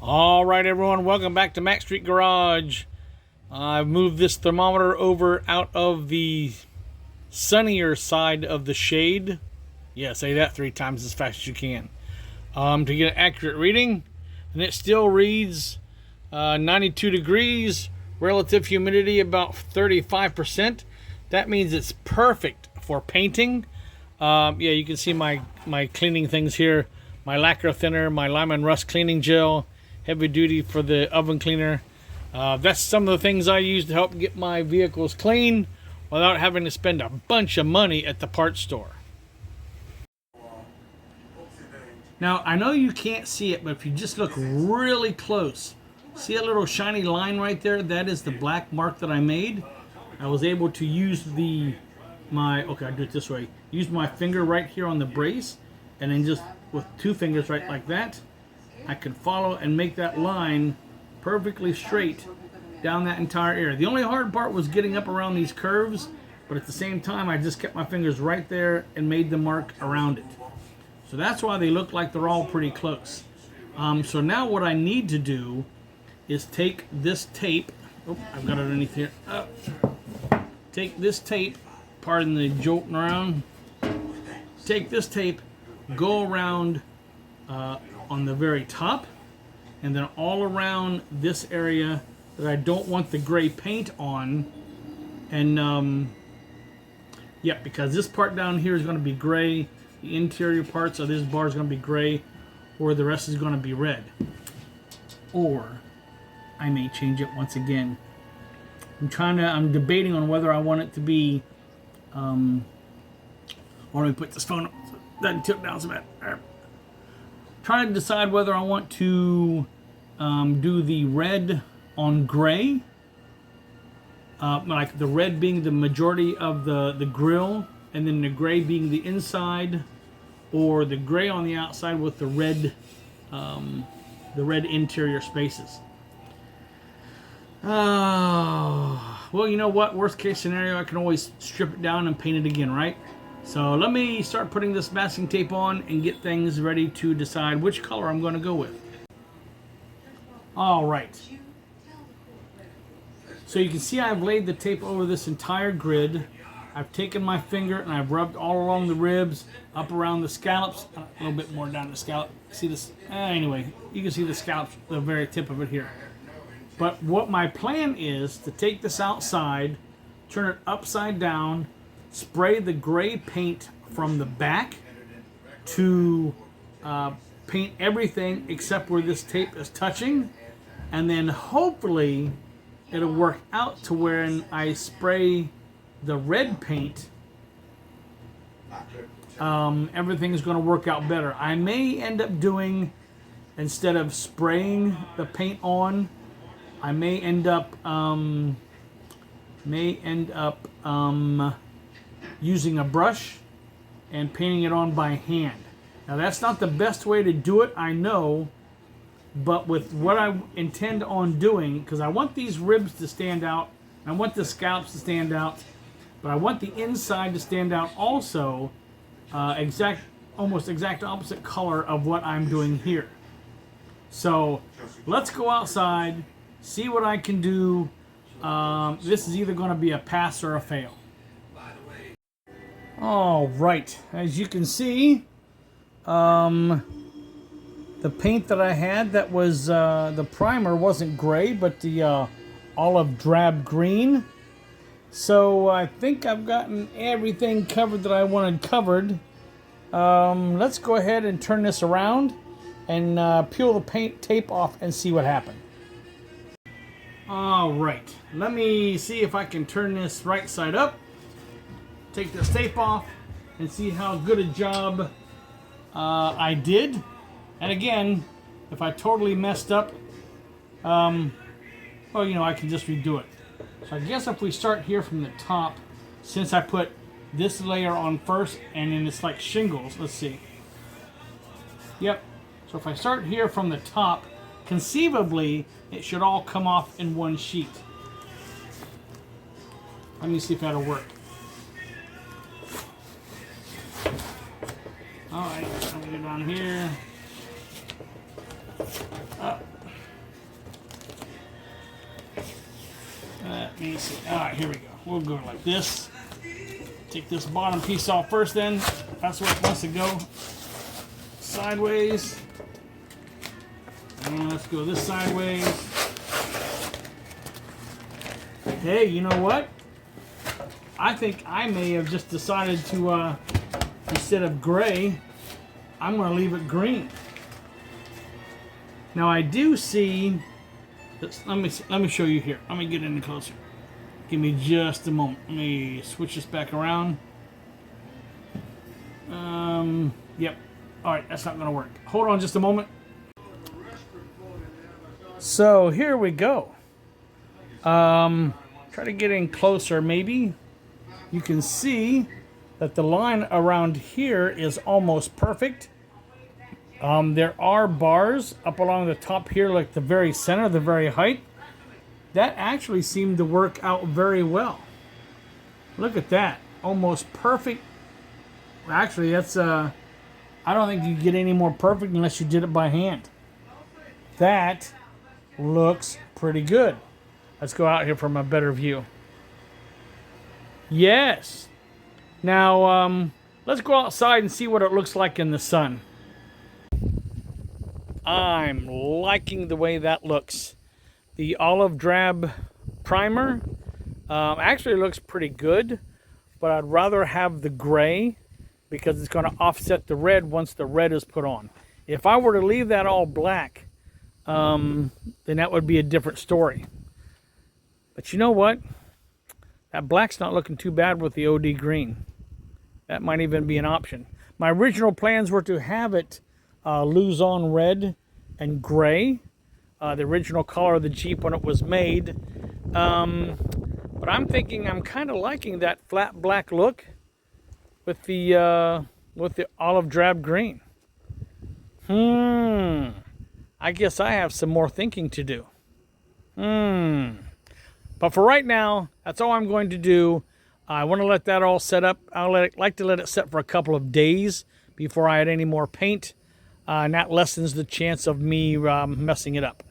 All right, everyone, welcome back to Mac Street Garage. I've moved this thermometer over out of the sunnier side of the shade. Yeah, say that 3 times as fast as you can. To get an accurate reading, and it still reads 92 degrees, relative humidity about 35%. That means it's perfect for painting. Yeah, you can see my cleaning things here. My lacquer thinner, my lime and rust cleaning gel, heavy duty for the oven cleaner. That's some of the things I use to help get my vehicles clean without having to spend a bunch of money at the parts store. Now, I know you can't see it, but if you just look really close, see a little shiny line right there? That is the black mark that I made. I was able to use okay, I do it this way. Use my finger right here on the brace, and then just with 2 fingers right like that, I could follow and make that line perfectly straight down that entire area. The only hard part was getting up around these curves, but at the same time, I just kept my fingers right there and made the mark around it. So that's why they look like they're all pretty close. So now what I need to do is take this tape. Oh, I've got it underneath here. Take this tape, pardon the jolting around. Take this tape, go around on the very top, and then all around this area that I don't want the gray paint on. And yep, because this part down here is going to be gray. The interior parts of this bar is going to be gray, or the rest is going to be red. Or I may change it once again. I'm debating on whether I want it to be, let me put this phone up so it doesn't tilt down so bad. Right. Trying to decide whether I want to do the red on gray, like the red being the majority of the grill, and then the gray being the inside, or the gray on the outside with the red interior spaces. Well, you know what? Worst case scenario, I can always strip it down and paint it again, right? So let me start putting this masking tape on and get things ready to decide which color I'm going to go with. All right. So you can see I've laid the tape over this entire grid. I've taken my finger and I've rubbed all along the ribs, up around the scallops, a little bit more down the scallop. See this? Anyway, you can see the scallops, the very tip of it here. But what my plan is to take this outside, turn it upside down, spray the gray paint from the back to paint everything except where this tape is touching, and then hopefully it'll work out to when I spray the red paint, everything's going to work out better. I may end up doing, instead of spraying the paint on, I may end up using a brush and painting it on by hand. Now that's not the best way to do it, I know, but with what I intend on doing, because I want these ribs to stand out, I want the scallops to stand out, but I want the inside to stand out also, almost exact opposite color of what I'm doing here. So let's go outside, see what I can do. This is either going to be a pass or a fail. All right, as you can see, the paint that I had that was the primer wasn't gray, but the olive drab green. So I think I've gotten everything covered that I wanted covered. Let's go ahead and turn this around and peel the paint tape off and see what happened. All right, let me see if I can turn this right side up, take this tape off, and see how good a job I did. And again, if I totally messed up, well, you know, I can just redo it. So I guess if we start here from the top, since I put this layer on first and then it's like shingles, let's see. Yep, so if I start here from the top, conceivably it should all come off in one sheet. Let me see if that'll work. Alright, let me go down here. Up. me see. All right, here we go. We'll go like this. Take this bottom piece off first then. That's where it wants to go. Sideways. And let's go this sideways. Hey, you know what? I think I may have just decided to, instead of gray, I'm going to leave it green. Now I do see, let me show you here. Let me get in closer. Give me just a moment. Let me switch this back around. Yep. All right, that's not going to work. Hold on just a moment. So here we go. Try to get in closer maybe. You can see that the line around here is almost perfect. There are bars up along the top here, like the very center, the very height. That actually seemed to work out very well. Look at that. Almost perfect. Actually, that's, I don't think you get any more perfect unless you did it by hand. That looks pretty good. Let's go out here from a better view. Yes. Now, let's go outside and see what it looks like in the sun. I'm liking the way that looks. The olive drab primer actually looks pretty good, but I'd rather have the gray because it's going to offset the red once the red is put on. If I were to leave that all black, then that would be a different story. But you know what? That black's not looking too bad with the OD green. That might even be an option. My original plans were to have it Luzon red and gray, the original color of the Jeep when it was made. But I'm thinking I'm kind of liking that flat black look with the olive drab green. I guess I have some more thinking to do. But for right now, that's all I'm going to do. I want to let that all set up. Like to let it set for a couple of days before I add any more paint. And that lessens the chance of me messing it up.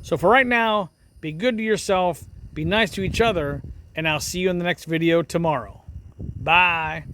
So for right now, be good to yourself, be nice to each other, and I'll see you in the next video tomorrow. Bye.